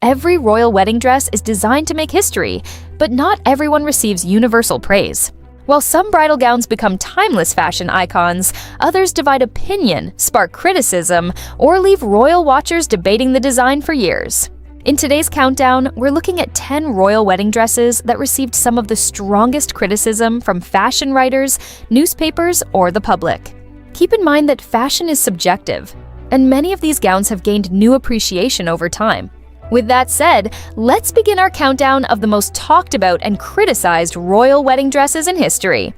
Every royal wedding dress is designed to make history, but not everyone receives universal praise. While some bridal gowns become timeless fashion icons, others divide opinion, spark criticism, or leave royal watchers debating the design for years. In today's countdown, we're looking at 10 royal wedding dresses that received some of the strongest criticism from fashion writers, newspapers, or the public. Keep in mind that fashion is subjective, and many of these gowns have gained new appreciation over time. With that said, let's begin our countdown of the most talked about and criticized royal wedding dresses in history.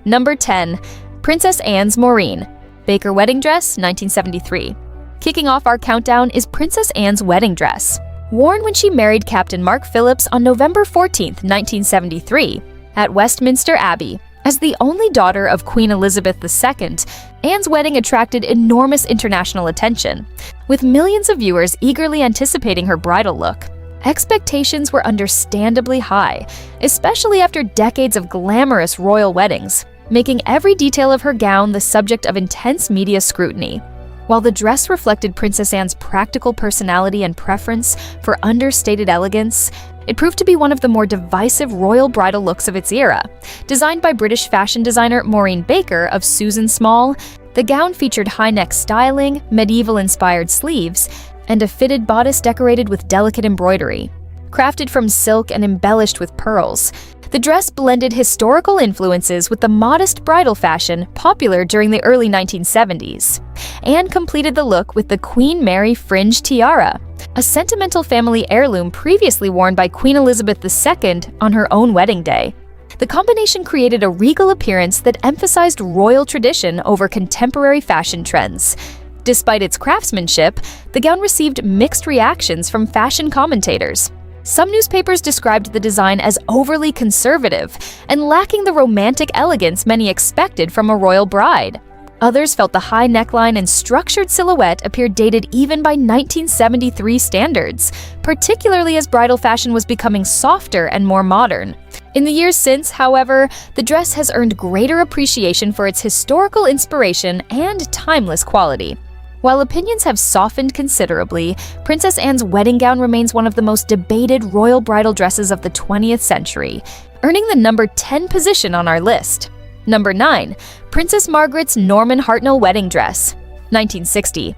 Number 10. Princess Anne's Maureen. Baker wedding dress, 1973. Kicking off our countdown is Princess Anne's wedding dress. Worn when she married Captain Mark Phillips on November 14, 1973, at Westminster Abbey. As the only daughter of Queen Elizabeth II, Anne's wedding attracted enormous international attention, with millions of viewers eagerly anticipating her bridal look. Expectations were understandably high, especially after decades of glamorous royal weddings, making every detail of her gown the subject of intense media scrutiny. While the dress reflected Princess Anne's practical personality and preference for understated elegance, it proved to be one of the more divisive royal bridal looks of its era. Designed by British fashion designer Maureen Baker of Susan Small, the gown featured high-neck styling, medieval-inspired sleeves, and a fitted bodice decorated with delicate embroidery. Crafted from silk and embellished with pearls, the dress blended historical influences with the modest bridal fashion popular during the early 1970s, and completed the look with the Queen Mary fringe tiara, a sentimental family heirloom previously worn by Queen Elizabeth II on her own wedding day. The combination created a regal appearance that emphasized royal tradition over contemporary fashion trends. Despite its craftsmanship, the gown received mixed reactions from fashion commentators. Some newspapers described the design as overly conservative and lacking the romantic elegance many expected from a royal bride. Others felt the high neckline and structured silhouette appeared dated even by 1973 standards, particularly as bridal fashion was becoming softer and more modern. In the years since, however, the dress has earned greater appreciation for its historical inspiration and timeless quality. While opinions have softened considerably, Princess Anne's wedding gown remains one of the most debated royal bridal dresses of the 20th century, earning the number 10 position on our list. Number 9. Princess Margaret's Norman Hartnell wedding dress, 1960.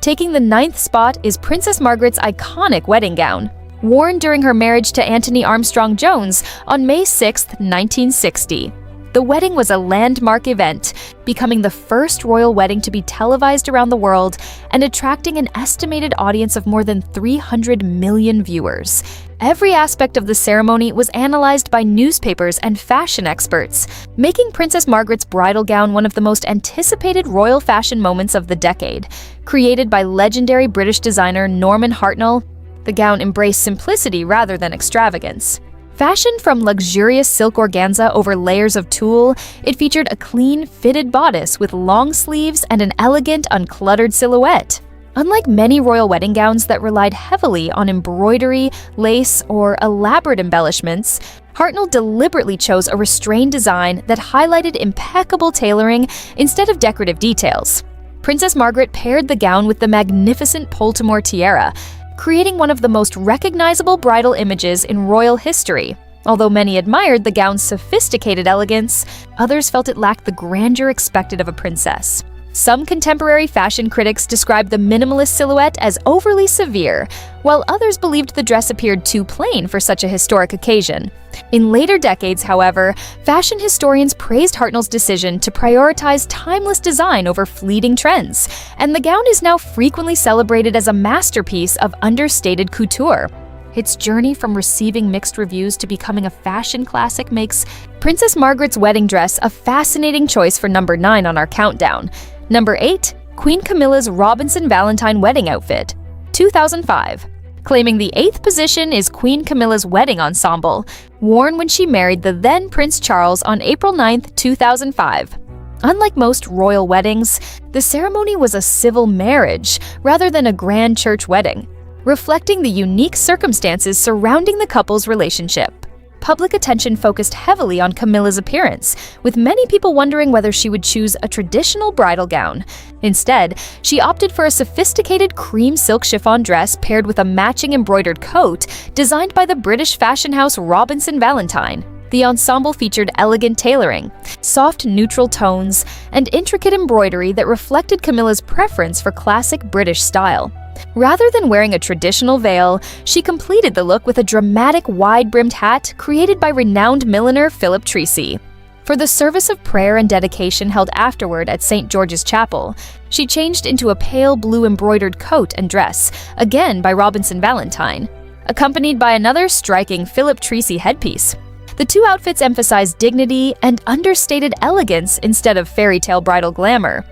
Taking the 9th spot is Princess Margaret's iconic wedding gown, worn during her marriage to Anthony Armstrong Jones on May 6, 1960. The wedding was a landmark event, becoming the first royal wedding to be televised around the world and attracting an estimated audience of more than 300 million viewers. Every aspect of the ceremony was analyzed by newspapers and fashion experts, making Princess Margaret's bridal gown one of the most anticipated royal fashion moments of the decade. Created by legendary British designer Norman Hartnell, the gown embraced simplicity rather than extravagance. Fashioned from luxurious silk organza over layers of tulle, it featured a clean, fitted bodice with long sleeves and an elegant, uncluttered silhouette. Unlike many royal wedding gowns that relied heavily on embroidery, lace, or elaborate embellishments, Hartnell deliberately chose a restrained design that highlighted impeccable tailoring instead of decorative details. Princess Margaret paired the gown with the magnificent Poltimore tiara, creating one of the most recognizable bridal images in royal history. Although many admired the gown's sophisticated elegance, others felt it lacked the grandeur expected of a princess. Some contemporary fashion critics described the minimalist silhouette as overly severe, while others believed the dress appeared too plain for such a historic occasion. In later decades, however, fashion historians praised Hartnell's decision to prioritize timeless design over fleeting trends, and the gown is now frequently celebrated as a masterpiece of understated couture. Its journey from receiving mixed reviews to becoming a fashion classic makes Princess Margaret's wedding dress a fascinating choice for number 9 on our countdown. Number 8. Queen Camilla's Robinson Valentine wedding outfit, 2005. Claiming the 8th position is Queen Camilla's wedding ensemble, worn when she married the then Prince Charles on April 9, 2005. Unlike most royal weddings, the ceremony was a civil marriage rather than a grand church wedding, reflecting the unique circumstances surrounding the couple's relationship. public attention focused heavily on Camilla's appearance, with many people wondering whether she would choose a traditional bridal gown. Instead, she opted for a sophisticated cream silk chiffon dress paired with a matching embroidered coat designed by the British fashion house Robinson Valentine. The ensemble featured elegant tailoring, soft neutral tones, and intricate embroidery that reflected Camilla's preference for classic British style. Rather than wearing a traditional veil, she completed the look with a dramatic wide-brimmed hat created by renowned milliner Philip Treacy. For the service of prayer and dedication held afterward at St. George's Chapel, she changed into a pale blue embroidered coat and dress, again by Robinson Valentine, accompanied by another striking Philip Treacy headpiece. The two outfits emphasized dignity and understated elegance instead of fairy tale bridal glamour.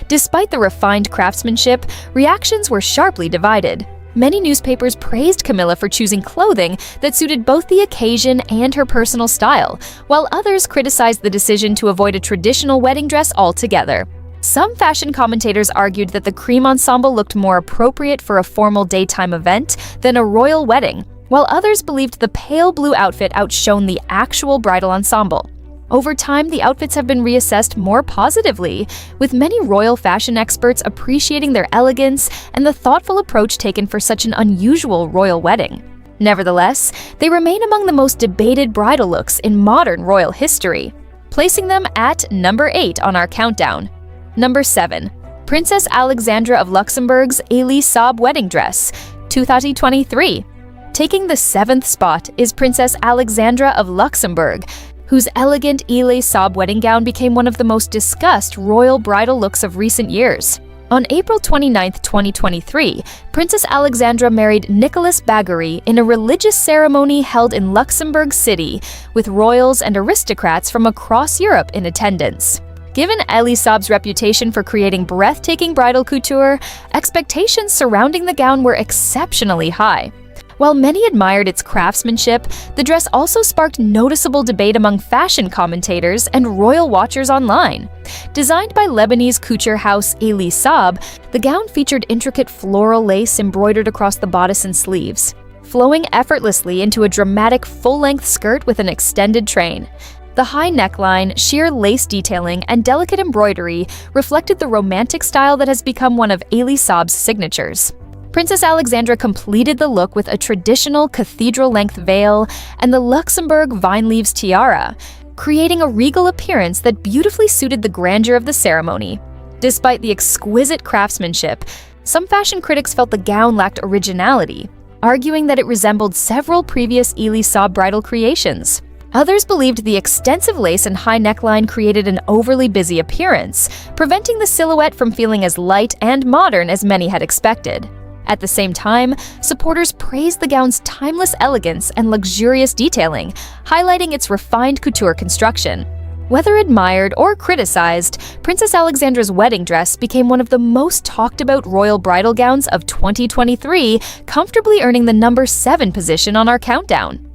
Despite the refined craftsmanship, reactions were sharply divided. Many newspapers praised Camilla for choosing clothing that suited both the occasion and her personal style, while others criticized the decision to avoid a traditional wedding dress altogether. Some fashion commentators argued that the cream ensemble looked more appropriate for a formal daytime event than a royal wedding, while others believed the pale blue outfit outshone the actual bridal ensemble. Over time, the outfits have been reassessed more positively, with many royal fashion experts appreciating their elegance and the thoughtful approach taken for such an unusual royal wedding. Nevertheless, they remain among the most debated bridal looks in modern royal history, placing them at number 8 on our countdown. Number 7. Princess Alexandra of Luxembourg's Elie Saab wedding dress, 2023. Taking the 7th spot is Princess Alexandra of Luxembourg, whose elegant Elie Saab wedding gown became one of the most discussed royal bridal looks of recent years. On April 29, 2023, Princess Alexandra married Nicolas Bagory in a religious ceremony held in Luxembourg City, with royals and aristocrats from across Europe in attendance. Given Elie Saab's reputation for creating breathtaking bridal couture, expectations surrounding the gown were exceptionally high. While many admired its craftsmanship, the dress also sparked noticeable debate among fashion commentators and royal watchers online. Designed by Lebanese couture house Elie Saab, the gown featured intricate floral lace embroidered across the bodice and sleeves, flowing effortlessly into a dramatic full-length skirt with an extended train. The high neckline, sheer lace detailing, and delicate embroidery reflected the romantic style that has become one of Elie Saab's signatures. Princess Alexandra completed the look with a traditional cathedral-length veil and the Luxembourg vine leaves tiara, creating a regal appearance that beautifully suited the grandeur of the ceremony. Despite the exquisite craftsmanship, some fashion critics felt the gown lacked originality, arguing that it resembled several previous Elie Saab bridal creations. Others believed the extensive lace and high neckline created an overly busy appearance, preventing the silhouette from feeling as light and modern as many had expected. At the same time, supporters praised the gown's timeless elegance and luxurious detailing, highlighting its refined couture construction. Whether admired or criticized, Princess Alexandra's wedding dress became one of the most talked about royal bridal gowns of 2023, comfortably earning the number 7 position on our countdown.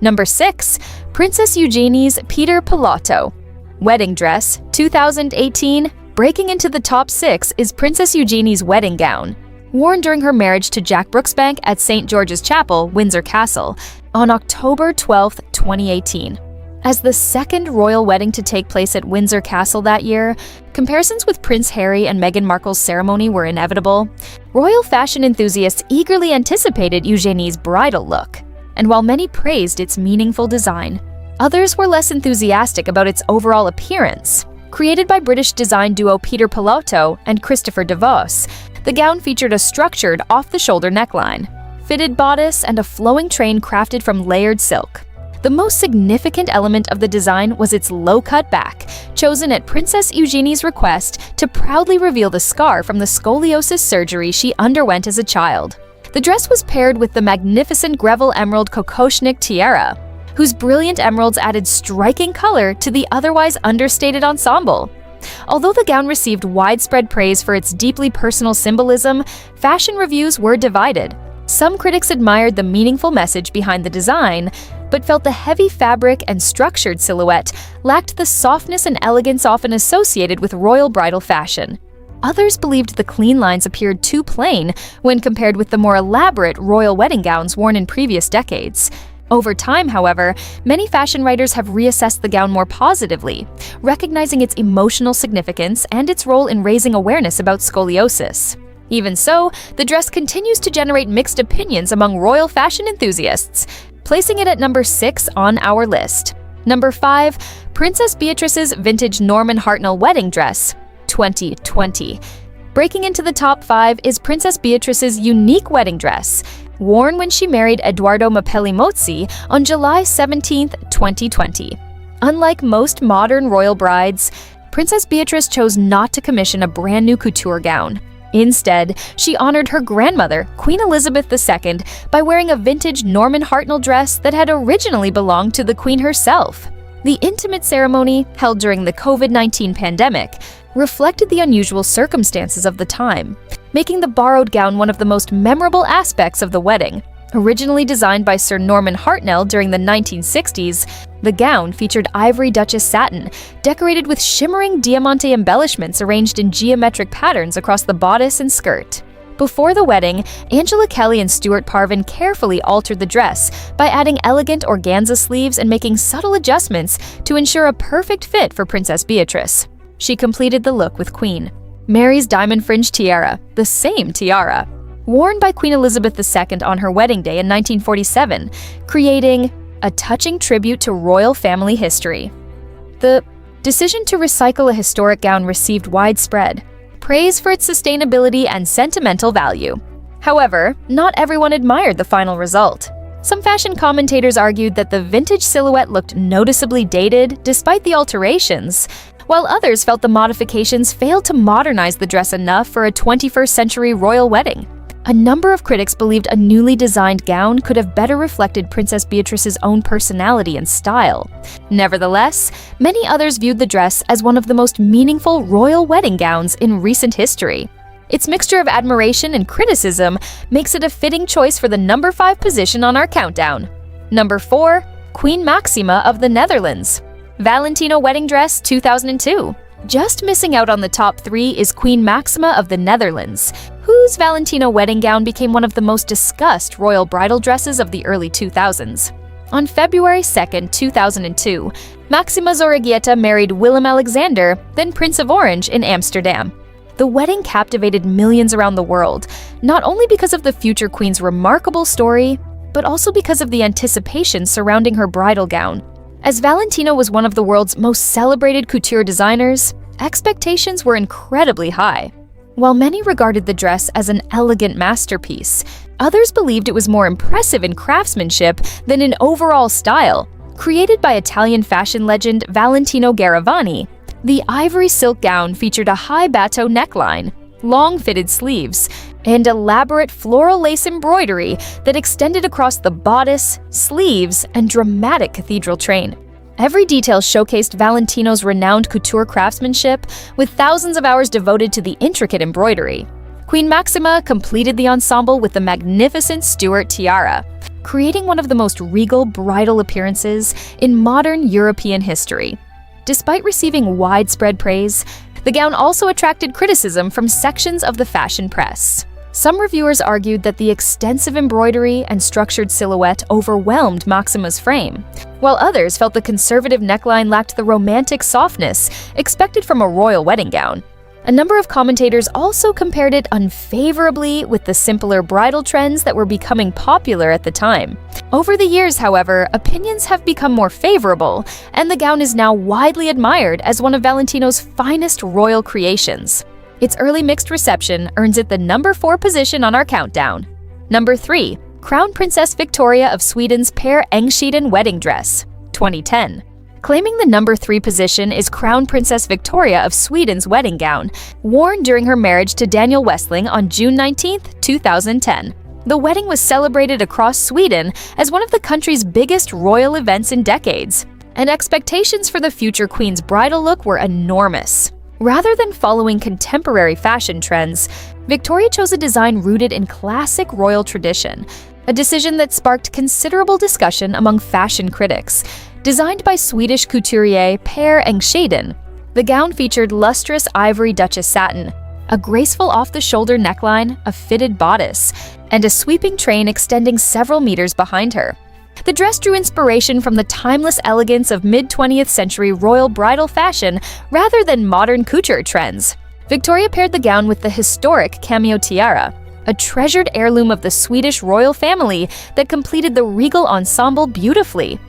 Number 6. Princess Eugenie's Peter Pilotto wedding dress, 2018. Breaking into the top 6 is Princess Eugenie's wedding gown, worn during her marriage to Jack Brooksbank at St. George's Chapel, Windsor Castle, on October 12, 2018. As the second royal wedding to take place at Windsor Castle that year, comparisons with Prince Harry and Meghan Markle's ceremony were inevitable. Royal fashion enthusiasts eagerly anticipated Eugenie's bridal look, and while many praised its meaningful design, others were less enthusiastic about its overall appearance. Created by British design duo Peter Pilotto and Christopher DeVos, the gown featured a structured, off-the-shoulder neckline, fitted bodice, and a flowing train crafted from layered silk. The most significant element of the design was its low-cut back, chosen at Princess Eugenie's request to proudly reveal the scar from the scoliosis surgery she underwent as a child. The dress was paired with the magnificent Greville Emerald Kokoshnik tiara, whose brilliant emeralds added striking color to the otherwise understated ensemble. Although the gown received widespread praise for its deeply personal symbolism, fashion reviews were divided. Some critics admired the meaningful message behind the design, but felt the heavy fabric and structured silhouette lacked the softness and elegance often associated with royal bridal fashion. Others believed the clean lines appeared too plain when compared with the more elaborate royal wedding gowns worn in previous decades. Over time, however, many fashion writers have reassessed the gown more positively, recognizing its emotional significance and its role in raising awareness about scoliosis. Even so, the dress continues to generate mixed opinions among royal fashion enthusiasts, placing it at number 6 on our list. Number 5, Princess Beatrice's vintage Norman Hartnell wedding dress, 2020. Breaking into the top 5 is Princess Beatrice's unique wedding dress, worn when she married Edoardo Mapelli Mozzi on July 17, 2020. Unlike most modern royal brides, Princess Beatrice chose not to commission a brand new couture gown. Instead, she honored her grandmother, Queen Elizabeth II, by wearing a vintage Norman Hartnell dress that had originally belonged to the Queen herself. The intimate ceremony, held during the COVID-19 pandemic, reflected the unusual circumstances of the time, making the borrowed gown one of the most memorable aspects of the wedding. Originally designed by Sir Norman Hartnell during the 1960s, the gown featured ivory Duchess satin, decorated with shimmering diamante embellishments arranged in geometric patterns across the bodice and skirt. Before the wedding, Angela Kelly and Stuart Parvin carefully altered the dress by adding elegant organza sleeves and making subtle adjustments to ensure a perfect fit for Princess Beatrice. She completed the look with Queen Mary's diamond fringe tiara, the same tiara, worn by Queen Elizabeth II on her wedding day in 1947, creating a touching tribute to royal family history. The decision to recycle a historic gown received widespread praise for its sustainability and sentimental value. However, not everyone admired the final result. Some fashion commentators argued that the vintage silhouette looked noticeably dated despite the alterations, while others felt the modifications failed to modernize the dress enough for a 21st century royal wedding. A number of critics believed a newly designed gown could have better reflected Princess Beatrice's own personality and style. Nevertheless, many others viewed the dress as one of the most meaningful royal wedding gowns in recent history. Its mixture of admiration and criticism makes it a fitting choice for the number 5 position on our countdown. Number 4, Queen Maxima of the Netherlands. Valentino wedding dress 2002. Just missing out on the top 3 is Queen Maxima of the Netherlands, whose Valentino wedding gown became one of the most discussed royal bridal dresses of the early 2000s. On February 2, 2002, Maxima Zorregieta married Willem Alexander, then Prince of Orange, in Amsterdam. The wedding captivated millions around the world, not only because of the future queen's remarkable story, but also because of the anticipation surrounding her bridal gown. As Valentino was one of the world's most celebrated couture designers, expectations were incredibly high. While many regarded the dress as an elegant masterpiece, others believed it was more impressive in craftsmanship than in overall style. Created by Italian fashion legend Valentino Garavani, the ivory silk gown featured a high bateau neckline, long fitted sleeves, and elaborate floral lace embroidery that extended across the bodice, sleeves, and dramatic cathedral train. Every detail showcased Valentino's renowned couture craftsmanship, with thousands of hours devoted to the intricate embroidery. Queen Maxima completed the ensemble with the magnificent Stuart tiara, creating one of the most regal bridal appearances in modern European history. Despite receiving widespread praise, the gown also attracted criticism from sections of the fashion press. Some reviewers argued that the extensive embroidery and structured silhouette overwhelmed Maxima's frame, while others felt the conservative neckline lacked the romantic softness expected from a royal wedding gown. A number of commentators also compared it unfavorably with the simpler bridal trends that were becoming popular at the time. Over the years, however, opinions have become more favorable, and the gown is now widely admired as one of Valentino's finest royal creations. Its early mixed reception earns it the number 4 position on our countdown. Number 3, Crown Princess Victoria of Sweden's Per Engskeden wedding dress, 2010. Claiming the number 3 position is Crown Princess Victoria of Sweden's wedding gown, worn during her marriage to Daniel Westling on June 19, 2010. The wedding was celebrated across Sweden as one of the country's biggest royal events in decades, and expectations for the future queen's bridal look were enormous. Rather than following contemporary fashion trends, Victoria chose a design rooted in classic royal tradition, a decision that sparked considerable discussion among fashion critics. Designed by Swedish couturier Per Engskeden, the gown featured lustrous ivory Duchess satin, a graceful off-the-shoulder neckline, a fitted bodice, and a sweeping train extending several meters behind her. The dress drew inspiration from the timeless elegance of mid-20th century royal bridal fashion rather than modern couture trends. Victoria paired the gown with the historic cameo tiara, a treasured heirloom of the Swedish royal family that completed the regal ensemble beautifully.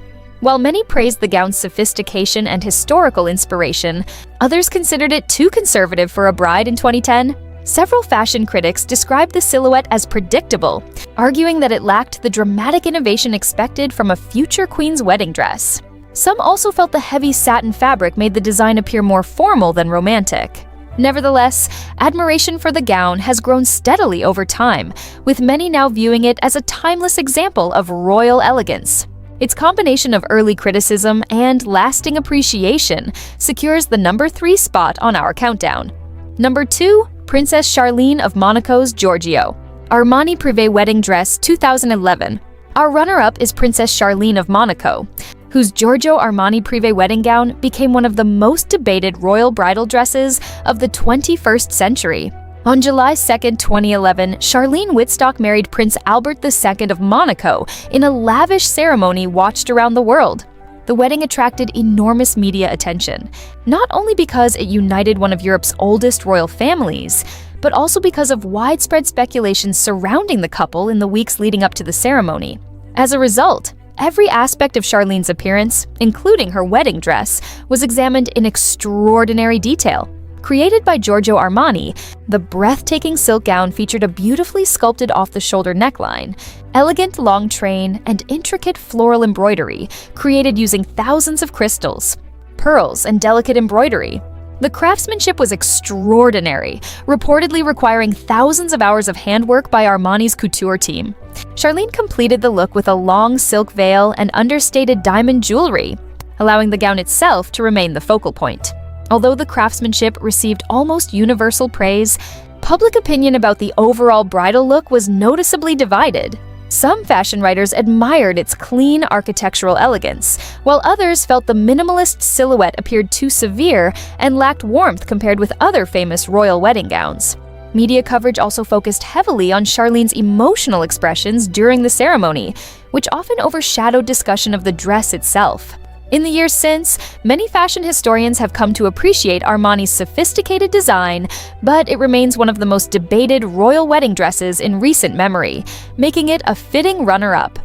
While many praised the gown's sophistication and historical inspiration, others considered it too conservative for a bride in 2010. Several fashion critics described the silhouette as predictable, arguing that it lacked the dramatic innovation expected from a future queen's wedding dress. Some also felt the heavy satin fabric made the design appear more formal than romantic. Nevertheless, admiration for the gown has grown steadily over time, with many now viewing it as a timeless example of royal elegance. Its combination of early criticism and lasting appreciation secures the number 3 spot on our countdown. Number 2, Princess Charlene of Monaco's Giorgio. Armani Privé Wedding Dress 2011. Our runner-up is Princess Charlene of Monaco, whose Giorgio Armani Privé wedding gown became one of the most debated royal bridal dresses of the 21st century. On July 2, 2011, Charlene Wittstock married Prince Albert II of Monaco in a lavish ceremony watched around the world. The wedding attracted enormous media attention, not only because it united one of Europe's oldest royal families, but also because of widespread speculation surrounding the couple in the weeks leading up to the ceremony. As a result, every aspect of Charlene's appearance, including her wedding dress, was examined in extraordinary detail. Created by Giorgio Armani, the breathtaking silk gown featured a beautifully sculpted off-the-shoulder neckline, elegant long train, and intricate floral embroidery created using thousands of crystals, pearls, and delicate embroidery. The craftsmanship was extraordinary, reportedly requiring thousands of hours of handwork by Armani's couture team. Charlene completed the look with a long silk veil and understated diamond jewelry, allowing the gown itself to remain the focal point. Although the craftsmanship received almost universal praise, public opinion about the overall bridal look was noticeably divided. Some fashion writers admired its clean architectural elegance, while others felt the minimalist silhouette appeared too severe and lacked warmth compared with other famous royal wedding gowns. Media coverage also focused heavily on Charlene's emotional expressions during the ceremony, which often overshadowed discussion of the dress itself. In the years since, many fashion historians have come to appreciate Armani's sophisticated design, but it remains one of the most debated royal wedding dresses in recent memory, making it a fitting runner-up.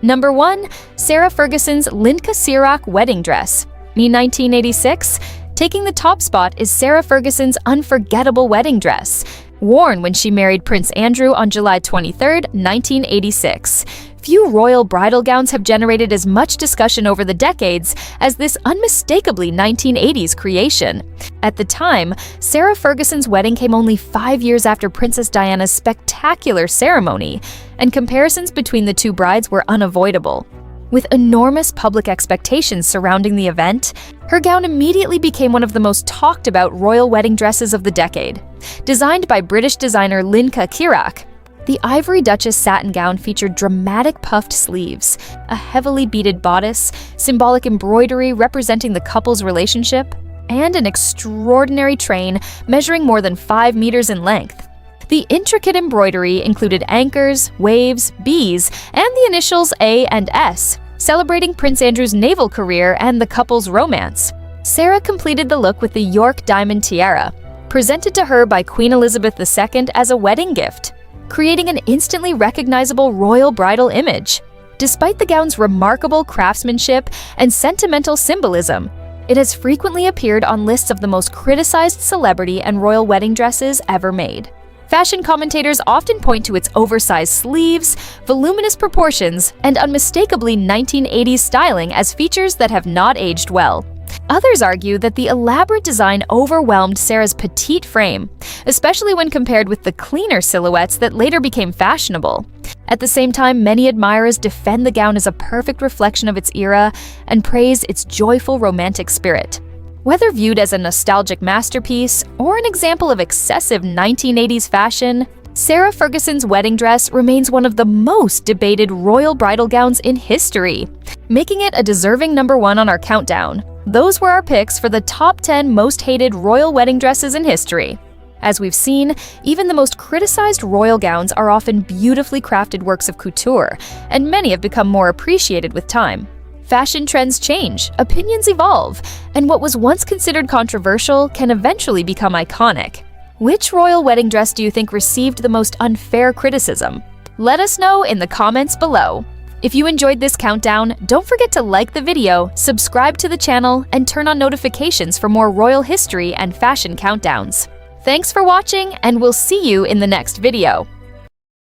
Number 1, Sarah Ferguson's Linka Sirach wedding dress, Me 1986. Taking the top spot is Sarah Ferguson's unforgettable wedding dress, worn when she married Prince Andrew on July 23, 1986. Few royal bridal gowns have generated as much discussion over the decades as this unmistakably 1980s creation. At the time, Sarah Ferguson's wedding came only 5 years after Princess Diana's spectacular ceremony, and comparisons between the two brides were unavoidable. With enormous public expectations surrounding the event, her gown immediately became one of the most talked about royal wedding dresses of the decade. Designed by British designer Linka Sirach, the Ivory Duchess satin gown featured dramatic puffed sleeves, a heavily beaded bodice, symbolic embroidery representing the couple's relationship, and an extraordinary train measuring more than 5 meters in length. The intricate embroidery included anchors, waves, bees, and the initials A and S, celebrating Prince Andrew's naval career and the couple's romance. Sarah completed the look with the York diamond tiara, presented to her by Queen Elizabeth II as a wedding gift, creating an instantly recognizable royal bridal image. Despite the gown's remarkable craftsmanship and sentimental symbolism, it has frequently appeared on lists of the most criticized celebrity and royal wedding dresses ever made. Fashion commentators often point to its oversized sleeves, voluminous proportions, and unmistakably 1980s styling as features that have not aged well. Others argue that the elaborate design overwhelmed Sarah's petite frame, especially when compared with the cleaner silhouettes that later became fashionable. At the same time, many admirers defend the gown as a perfect reflection of its era and praise its joyful romantic spirit. Whether viewed as a nostalgic masterpiece or an example of excessive 1980s fashion, Sarah Ferguson's wedding dress remains one of the most debated royal bridal gowns in history, making it a deserving number 1 on our countdown. Those were our picks for the top 10 most hated royal wedding dresses in history. As we've seen, even the most criticized royal gowns are often beautifully crafted works of couture, and many have become more appreciated with time. Fashion trends change, opinions evolve, and what was once considered controversial can eventually become iconic. Which royal wedding dress do you think received the most unfair criticism? Let us know in the comments below. If you enjoyed this countdown, don't forget to like the video, subscribe to the channel, and turn on notifications for more royal history and fashion countdowns. Thanks for watching, and we'll see you in the next video.